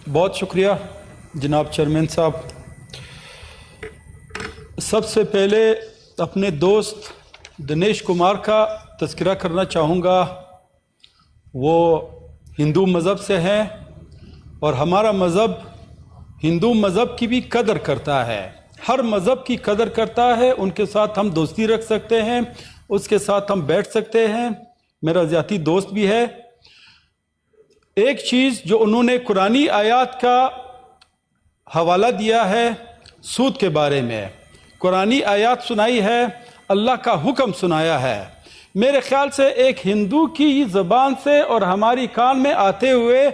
بہت شکریہ جناب چیئرمین صاحب۔ سب سے پہلے اپنے دوست دنیش کمار کا تذکرہ کرنا چاہوں گا۔ وہ ہندو مذہب سے ہیں اور ہمارا مذہب ہندو مذہب کی بھی قدر کرتا ہے، ہر مذہب کی قدر کرتا ہے۔ ان کے ساتھ ہم دوستی رکھ سکتے ہیں، اس کے ساتھ ہم بیٹھ سکتے ہیں، میرا ذاتی دوست بھی ہے۔ ایک چیز جو انہوں نے قرآنی آیات کا حوالہ دیا ہے سود کے بارے میں، قرآنی آیات سنائی ہے، اللہ کا حکم سنایا ہے، میرے خیال سے ایک ہندو کی زبان سے اور ہماری کان میں آتے ہوئے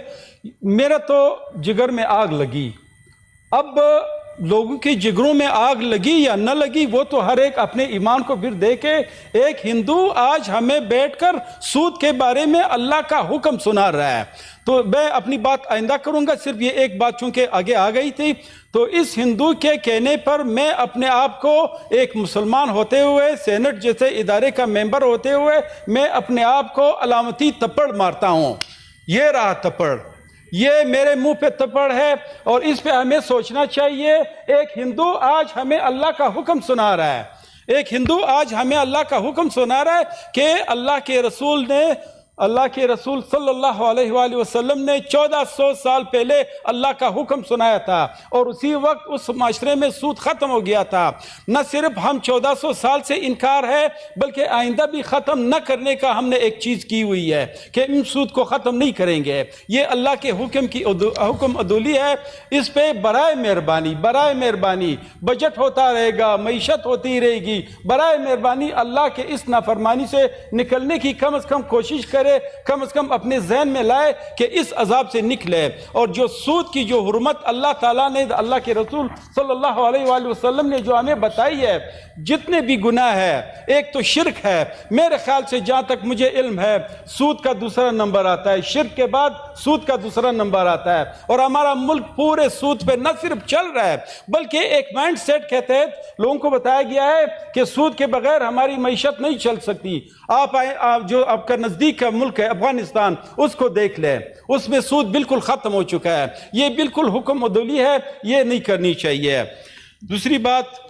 میرا تو جگر میں آگ لگی۔ اب لوگوں کی جگروں میں آگ لگی یا نہ لگی وہ تو ہر ایک اپنے ایمان کو پھر دیکھے۔ ایک ہندو آج ہمیں بیٹھ کر سود کے بارے میں اللہ کا حکم سنا رہا ہے، تو میں اپنی بات آئندہ کروں گا، صرف یہ ایک بات چونکہ آگے آ گئی تھی، تو اس ہندو کے کہنے پر میں اپنے آپ کو ایک مسلمان ہوتے ہوئے، سینٹ جیسے ادارے کا ممبر ہوتے ہوئے، میں اپنے آپ کو علامتی تپڑ مارتا ہوں۔ یہ رہا تپڑ، یہ میرے منہ پہ تپڑ ہے اور اس پہ ہمیں سوچنا چاہیے۔ ایک ہندو آج ہمیں اللہ کا حکم سنا رہا ہے، ایک ہندو آج ہمیں اللہ کا حکم سنا رہا ہے کہ اللہ کے رسول صلی اللہ علیہ وآلہ وسلم نے 1400 سال پہلے اللہ کا حکم سنایا تھا اور اسی وقت اس معاشرے میں سود ختم ہو گیا تھا۔ نہ صرف ہم 1400 سال سے انکار ہے بلکہ آئندہ بھی ختم نہ کرنے کا ہم نے ایک چیز کی ہوئی ہے کہ ان سود کو ختم نہیں کریں گے۔ یہ اللہ کے حکم عدولی ہے، اس پہ برائے مہربانی بجٹ ہوتا رہے گا، معیشت ہوتی رہے گی، برائے مہربانی اللہ کے اس نافرمانی سے نکلنے کی کم از کم کوشش کرے، کم از کم اپنے ذہن میں لائے کہ اس عذاب سے نکلے۔ اور جو سود کی جو حرمت اللہ تعالیٰ نے، اللہ کے رسول صلی اللہ علیہ وآلہ وسلم نے جو ہمیں بتائی ہے، جتنے بھی گناہ ہے، ایک تو شرک ہے، میرے خیال سے جہاں تک مجھے علم ہے سود کا دوسرا نمبر آتا ہے، شرک کے بعد سود کا دوسرا نمبر آتا ہے۔ اور ہمارا ملک پورے سود پہ نہ صرف چل رہا ہے بلکہ ایک مائنڈ سیٹ کے تحت لوگوں کو بتایا گیا ہے کہ سود کے بغیر ہماری معیشت نہیں چل سکتی۔ آپ جو آپ کا نزدیک کا ملک ہے افغانستان، اس کو دیکھ لیں، اس میں سود بالکل ختم ہو چکا ہے۔ یہ بالکل حکم عدولی ہے، یہ نہیں کرنی چاہیے۔ دوسری بات،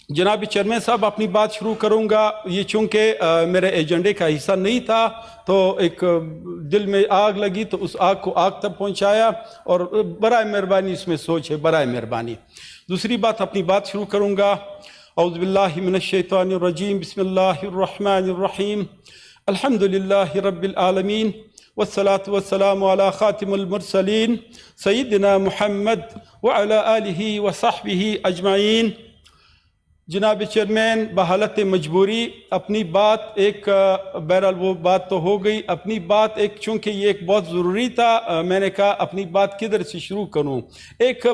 جناب چیئرمین صاحب اپنی بات شروع کروں گا، یہ چونکہ میرے ایجنڈے کا حصہ نہیں تھا تو ایک دل میں آگ لگی تو اس آگ کو آگ تک پہنچایا، اور برائے مہربانی اس میں سوچ ہے، برائے مہربانی۔ دوسری بات، اپنی بات شروع کروں گا، اعوذ باللہ من الشیطان الرجیم، بسم اللہ الرحمن الرحیم، الحمد للہ رب العالمین، والصلاة والسلام علی خاتم المرسلین سیدنا محمد وعلی آلہ وصحبہ اجمعین۔ جناب چیئرمین، بحالت مجبوری اپنی بات بہرحال وہ بات تو ہو گئی، اپنی بات چونکہ یہ ایک بہت ضروری تھا، میں نے کہا اپنی بات کدھر سے شروع کروں،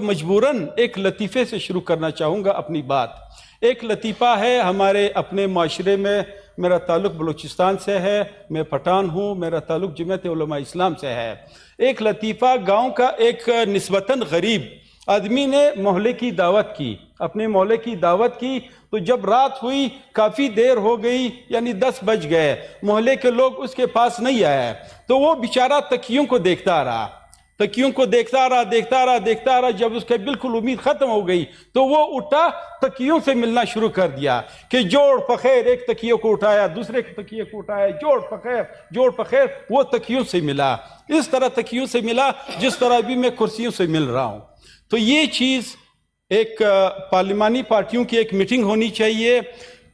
مجبوراً ایک لطیفے سے شروع کرنا چاہوں گا اپنی بات۔ ایک لطیفہ ہے ہمارے اپنے معاشرے میں، میرا تعلق بلوچستان سے ہے، میں پٹھان ہوں، میرا تعلق جمعیت علماء اسلام سے ہے۔ ایک لطیفہ، گاؤں کا ایک نسبتاً غریب آدمی نے محلے کی دعوت کی، اپنے محلے کی دعوت کی، تو جب رات ہوئی کافی دیر ہو گئی، یعنی 10 بج گئے، محلے کے لوگ اس کے پاس نہیں آئے، تو وہ بیچارہ تکیوں کو دیکھتا رہا، دیکھتا رہا، جب اس کے بالکل امید ختم ہو گئی تو وہ اٹھا، تکیوں سے ملنا شروع کر دیا کہ جوڑ پخیر، ایک تکیوں کو اٹھایا، دوسرے تکیے کو اٹھایا، جوڑ پخیر، وہ تکیوں سے ملا، اس طرح تکیوں سے ملا جس طرح بھی میں کرسیوں سے مل رہا ہوں۔ تو یہ چیز ایک پارلیمانی پارٹیوں کی ایک میٹنگ ہونی چاہیے۔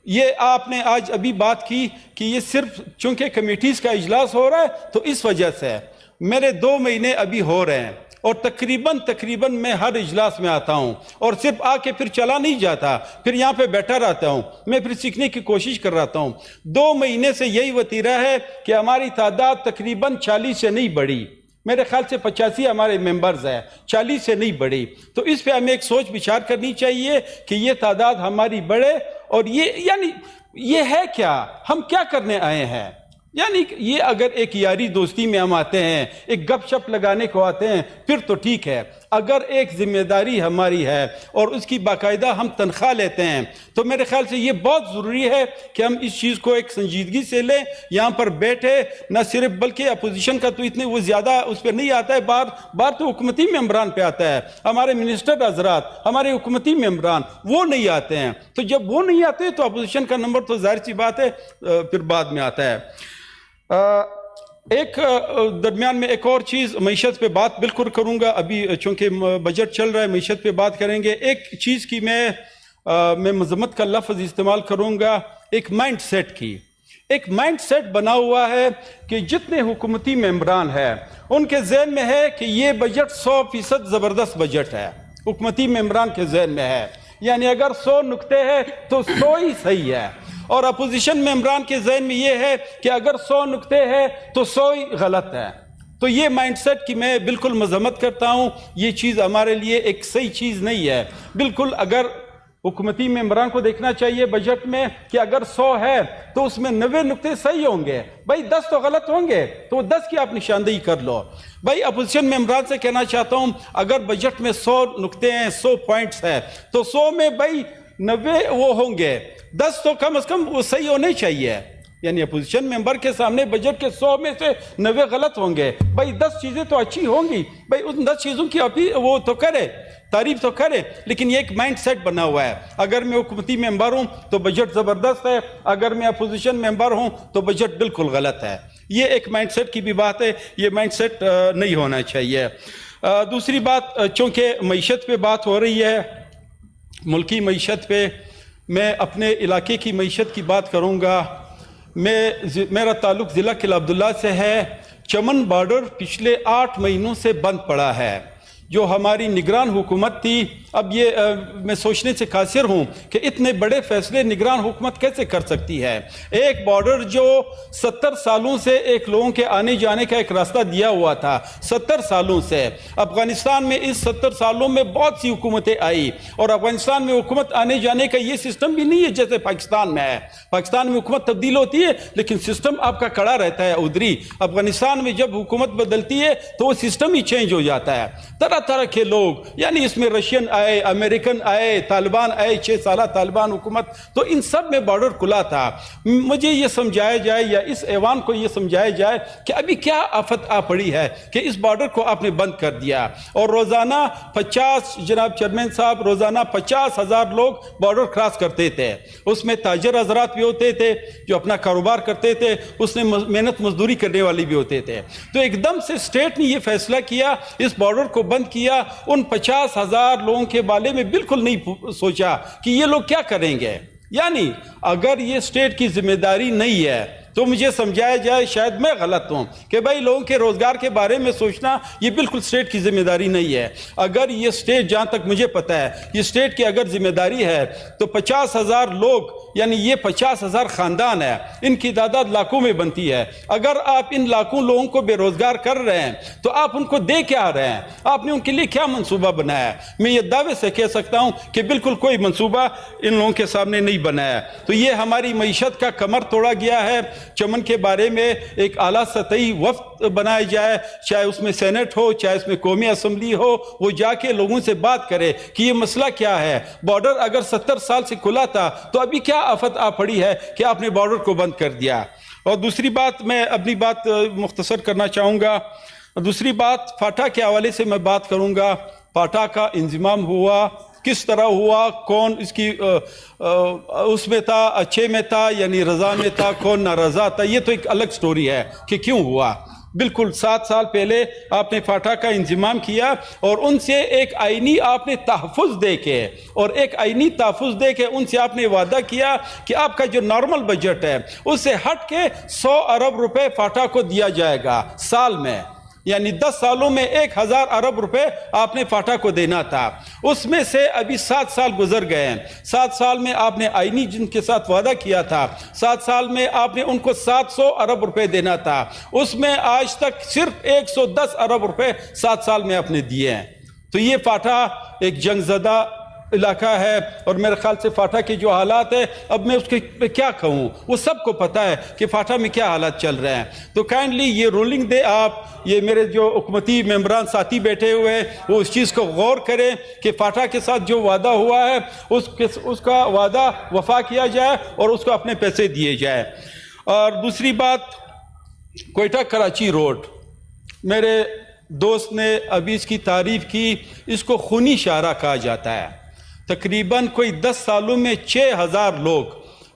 یہ آپ نے آج ابھی بات کی کہ یہ صرف چونکہ کمیٹیز کا اجلاس ہو رہا ہے تو اس وجہ سے میرے 2 مہینے ابھی ہو رہے ہیں، اور تقریباً میں ہر اجلاس میں آتا ہوں، اور صرف آ کے پھر چلا نہیں جاتا، پھر یہاں پہ بیٹھا رہتا ہوں، میں پھر سیکھنے کی کوشش کر رہتا ہوں۔ 2 مہینے سے یہی وتیرہ ہے کہ ہماری تعداد تقریباً 40 سے نہیں بڑھی، میرے خیال سے 85 ہمارے ممبرز ہیں، 40 سے نہیں بڑھی۔ تو اس پہ ہمیں ایک سوچ بچار کرنی چاہیے کہ یہ تعداد ہماری بڑھے، اور یہ ہے کیا، ہم کیا کرنے آئے ہیں؟ یعنی یہ اگر ایک یاری دوستی میں ہم آتے ہیں، ایک گپ شپ لگانے کو آتے ہیں، پھر تو ٹھیک ہے۔ اگر ایک ذمہ داری ہماری ہے اور اس کی باقاعدہ ہم تنخواہ لیتے ہیں تو میرے خیال سے یہ بہت ضروری ہے کہ ہم اس چیز کو ایک سنجیدگی سے لیں، یہاں پر بیٹھے نہ صرف بلکہ اپوزیشن کا تو اتنے وہ زیادہ اس پہ نہیں آتا ہے، بار تو حکومتی ممبران پہ آتا ہے، ہمارے منسٹر حضرات، ہمارے حکومتی ممبران وہ نہیں آتے ہیں، تو جب وہ نہیں آتے تو اپوزیشن کا نمبر تو ظاہر سی بات ہے پھر بعد میں آتا ہے۔ ایک درمیان میں ایک اور چیز، معیشت پہ بات بالکل کروں گا، ابھی چونکہ بجٹ چل رہا ہے معیشت پہ بات کریں گے۔ ایک چیز کی میں مذمت کا لفظ استعمال کروں گا، ایک مائنڈ سیٹ کی۔ ایک مائنڈ سیٹ بنا ہوا ہے کہ جتنے حکومتی ممبران ہیں ان کے ذہن میں ہے کہ یہ بجٹ 100% زبردست بجٹ ہے، حکومتی ممبران کے ذہن میں ہے، یعنی اگر 100 نکتے ہیں تو 100 ہی صحیح ہے، اور اپوزیشن ممبران کے ذہن میں یہ ہے کہ اگر 100 نکتے ہیں تو 100 ہی غلط ہے۔ تو یہ مائنڈ سیٹ کی میں بالکل مذمت کرتا ہوں، یہ چیز ہمارے لیے ایک صحیح چیز نہیں ہے۔ بالکل اگر حکومتی ممبران کو دیکھنا چاہیے بجٹ میں کہ اگر 100 ہے تو اس میں 90 نکتے صحیح ہوں گے، بھائی 10 تو غلط ہوں گے تو 10 کی آپ نشاندہی کر لو۔ بھائی اپوزیشن ممبران سے کہنا چاہتا ہوں اگر بجٹ میں 100 نکتے ہیں، 100 پوائنٹس ہیں تو 100 میں بھائی 90 وہ ہوں گے، 10 تو کم از کم وہ صحیح ہونے چاہیے، یعنی اپوزیشن ممبر کے سامنے بجٹ کے 100 میں سے 90 غلط ہوں گے، بھائی 10 چیزیں تو اچھی ہوں گی، بھئی ان 10 چیزوں کی ابھی وہ تو کرے، تعریف تو کرے، لیکن یہ ایک مائنڈ سیٹ بنا ہوا ہے، اگر میں حکومتی ممبر ہوں تو بجٹ زبردست ہے، اگر میں اپوزیشن ممبر ہوں تو بجٹ بالکل غلط ہے۔ یہ ایک مائنڈ سیٹ کی بھی بات ہے، یہ مائنڈ سیٹ نہیں ہونا چاہیے۔ دوسری بات، چونکہ معیشت پہ بات ہو رہی ہے، ملکی معیشت پہ، میں اپنے علاقے کی معیشت کی بات کروں گا۔ میرا تعلق ضلع قلعہ عبداللہ سے ہے۔ چمن بارڈر پچھلے 8 مہینوں سے بند پڑا ہے۔ جو ہماری نگران حکومت تھی، اب یہ میں سوچنے سے قاصر ہوں کہ اتنے بڑے فیصلے نگران حکومت کیسے کر سکتی ہے۔ ایک بارڈر جو 70 سالوں سے ایک لوگوں کے آنے جانے کا ایک راستہ دیا ہوا تھا، 70 سالوں سے، افغانستان میں اس 70 سالوں میں بہت سی حکومتیں آئی، اور افغانستان میں حکومت آنے جانے کا یہ سسٹم بھی نہیں ہے جیسے پاکستان میں ہے۔ پاکستان میں حکومت تبدیل ہوتی ہے لیکن سسٹم آپ کا کڑا رہتا ہے ادھری۔ افغانستان میں جب حکومت بدلتی ہے تو وہ سسٹم ہی چینج ہو جاتا ہے۔ طرح کے لوگ، یعنی اس میں رشین آئے، امریکن آئے، طالبان آئے، 6 سالہ طالبان حکومت، تو ان سب میں بارڈر کھلا تھا۔ مجھے یہ سمجھایا جائے یا اس ایوان کو یہ سمجھایا جائے کہ ابھی کیا آفت آ پڑی ہے کہ اس بارڈر کو آپ نے بند کر دیا، اور روزانہ 50 جناب چیئرمین صاحب، روزانہ 50,000 لوگ بارڈر کراس کرتے تھے۔ اس میں تاجر حضرات بھی ہوتے تھے جو اپنا کاروبار کرتے تھے، اس میں محنت مزدوری کرنے والے بھی ہوتے تھے۔ تو ایک دم سے اسٹیٹ نے یہ فیصلہ کیا، اس بارڈر کو بند کیا۔ ان 50,000 لوگوں کے بارے میں بالکل نہیں سوچا کہ یہ لوگ کیا کریں گے۔ یعنی اگر یہ اسٹیٹ کی ذمہ داری نہیں ہے تو مجھے سمجھایا جائے، شاید میں غلط ہوں، کہ بھائی لوگوں کے روزگار کے بارے میں سوچنا یہ بالکل اسٹیٹ کی ذمہ داری نہیں ہے۔ اگر یہ اسٹیٹ، جہاں تک مجھے پتہ ہے، یہ اسٹیٹ کی اگر ذمہ داری ہے تو 50,000 لوگ، یعنی یہ 50,000 خاندان ہے، ان کی تعداد لاکھوں میں بنتی ہے۔ اگر آپ ان لاکھوں لوگوں کو بے روزگار کر رہے ہیں تو آپ ان کو دے کیا رہے ہیں؟ آپ نے ان کے لیے کیا منصوبہ بنایا ہے؟ میں یہ دعوے سے کہہ سکتا ہوں کہ بالکل کوئی منصوبہ ان لوگوں کے سامنے نہیں بنایا۔ تو یہ ہماری معیشت کا کمر توڑا گیا ہے۔ چمن کے بارے میں ایک اعلیٰ سطحی وفد بنایا جائے، چاہے اس میں سینٹ ہو، چاہے اس میں قومی اسمبلی ہو، وہ جا کے لوگوں سے بات کرے کہ یہ مسئلہ کیا ہے۔ بارڈر اگر 70 سال سے کھلا تھا تو ابھی کیا آفت آ پڑی ہے کہ آپ نے بارڈر کو بند کر دیا۔ اور دوسری بات، میں اپنی بات مختصر کرنا چاہوں گا۔ دوسری بات، فاٹا کے حوالے سے میں بات کروں گا۔ فاٹا کا انضمام ہوا، کس طرح ہوا، کون اس کی اس میں تھا، اچھے میں تھا، یعنی رضا میں تھا، کون نارضا تھا، یہ تو ایک الگ سٹوری ہے کہ کیوں ہوا۔ بالکل 7 سال پہلے آپ نے فاٹا کا انضمام کیا، اور ان سے ایک آئینی آپ نے تحفظ دے کے، ان سے آپ نے وعدہ کیا کہ آپ کا جو نارمل بجٹ ہے اس سے ہٹ کے 100 ارب روپے فاٹا کو دیا جائے گا سال میں، یعنی 10 سالوں میں 1000 ارب روپے آپ نے فاٹا کو دینا تھا۔ اس میں سے ابھی 7 سال گزر گئے ہیں۔ 7 سال میں آپ نے آئینی جن کے ساتھ وعدہ کیا تھا، 7 سال میں آپ نے ان کو 700 ارب روپے دینا تھا، اس میں آج تک صرف 110 ارب روپے 7 سال میں آپ نے دیے ہیں۔ تو یہ فاٹا ایک جنگ زدہ علاقہ ہے اور میرے خیال سے فاٹا کے جو حالات ہیں اب میں اس کے پہ کیا کہوں، وہ سب کو پتہ ہے کہ فاٹا میں کیا حالات چل رہے ہیں. تو کائنڈلی یہ رولنگ دے آپ، یہ میرے جو حکومتی ممبران ساتھی بیٹھے ہوئے ہیں وہ اس چیز کو غور کریں کہ فاٹا کے ساتھ جو وعدہ ہوا ہے اس کا وعدہ وفا کیا جائے اور اس کو اپنے پیسے دیے جائے. اور دوسری بات، کوئٹہ کراچی روڈ، میرے دوست نے ابھی اس کی تعریف کی، اس کو خونی شاہراہ کہا جاتا ہے. تقریباً کوئی 10 سالوں میں 6000 لوگ،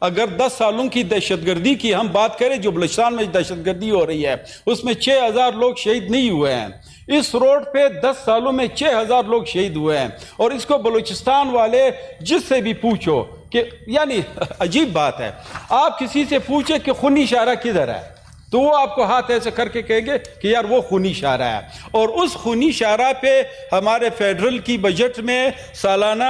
اگر 10 سالوں کی دہشت گردی کی ہم بات کریں جو بلوچستان میں دہشت گردی ہو رہی ہے اس میں 6000 لوگ شہید نہیں ہوئے ہیں. اس روڈ پہ 10 سالوں میں 6000 لوگ شہید ہوئے ہیں. اور اس کو بلوچستان والے جس سے بھی پوچھو کہ یعنی عجیب بات ہے، آپ کسی سے پوچھیں کہ خونی شاہراہ کدھر ہے تو وہ آپ کو ہاتھ ایسے کر کے کہیں گے کہ یار وہ خونی شاہراہ ہے. اور اس خونی شاہراہ پہ ہمارے فیڈرل کی بجٹ میں سالانہ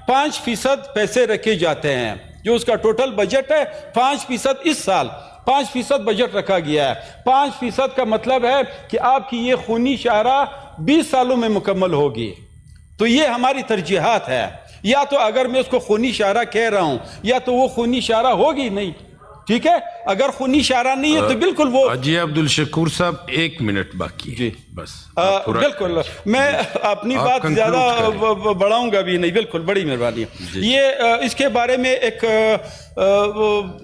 5% پیسے رکھے جاتے ہیں. جو اس کا ٹوٹل بجٹ ہے 5% اس سال 5% بجٹ رکھا گیا ہے. 5% کا مطلب ہے کہ آپ کی یہ خونی شاہراہ 20 سالوں میں مکمل ہوگی. تو یہ ہماری ترجیحات ہے، یا تو اگر میں اس کو خونی شاہراہ کہہ رہا ہوں یا تو وہ خونی شاہراہ ہوگی نہیں. ٹھیک ہے، اگر خونی شاہراہ نہیں ہے تو بالکل وہ حاجی عبدالشکور صاحب 1 منٹ باقی جی بس. بالکل میں اپنی بات زیادہ بڑھاؤں گا بھی نہیں. بالکل، بڑی مہربانی. یہ اس کے بارے میں ایک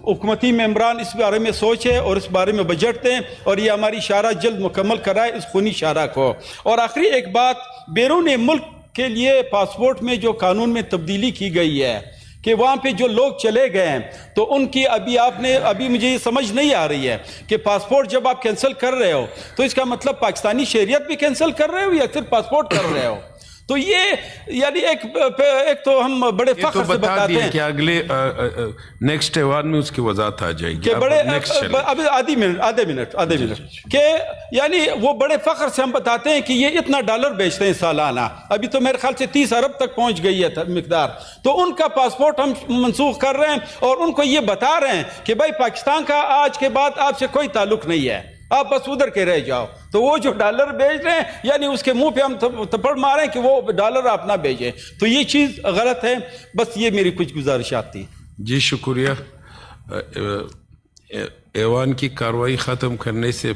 حکومتی ممبران اس بارے میں سوچے اور اس بارے میں بجٹ دیں اور یہ ہماری شاہراہ جلد مکمل کرائے اس خونی شاہراہ کو. اور آخری ایک بات، بیرون ملک کے لیے پاسپورٹ میں جو قانون میں تبدیلی کی گئی ہے کہ وہاں پہ جو لوگ چلے گئے ہیں تو ان کی ابھی مجھے یہ سمجھ نہیں آ رہی ہے کہ پاسپورٹ جب آپ کینسل کر رہے ہو تو اس کا مطلب پاکستانی شہریت بھی کینسل کر رہے ہو یا صرف پاسپورٹ کر رہے ہو. تو یہ یعنی ایک تو ہم بڑے فخر سے بتاتے ہیں کہ اگلے نیکسٹ ایوان میں اس کی وضاحت آ جائے گی کہ بڑے ابھی آدھے منٹ کہ یعنی وہ بڑے فخر سے ہم بتاتے ہیں کہ یہ اتنا ڈالر بیچتے ہیں سالانہ. ابھی تو میرے خیال سے 30 ارب تک پہنچ گئی ہے مقدار. تو ان کا پاسپورٹ ہم منسوخ کر رہے ہیں اور ان کو یہ بتا رہے ہیں کہ بھائی پاکستان کا آج کے بعد آپ سے کوئی تعلق نہیں ہے، آپ بس ادھر کے رہ جاؤ. تو وہ جو ڈالر بیچ رہے ہیں یعنی اس کے منہ پہ ہم تھپڑ ماریں کہ وہ ڈالر آپ نہ بھیجیں. تو یہ چیز غلط ہے. بس یہ میری کچھ گزارشات تھی. جی شکریہ. ایوان کی کارروائی ختم کرنے سے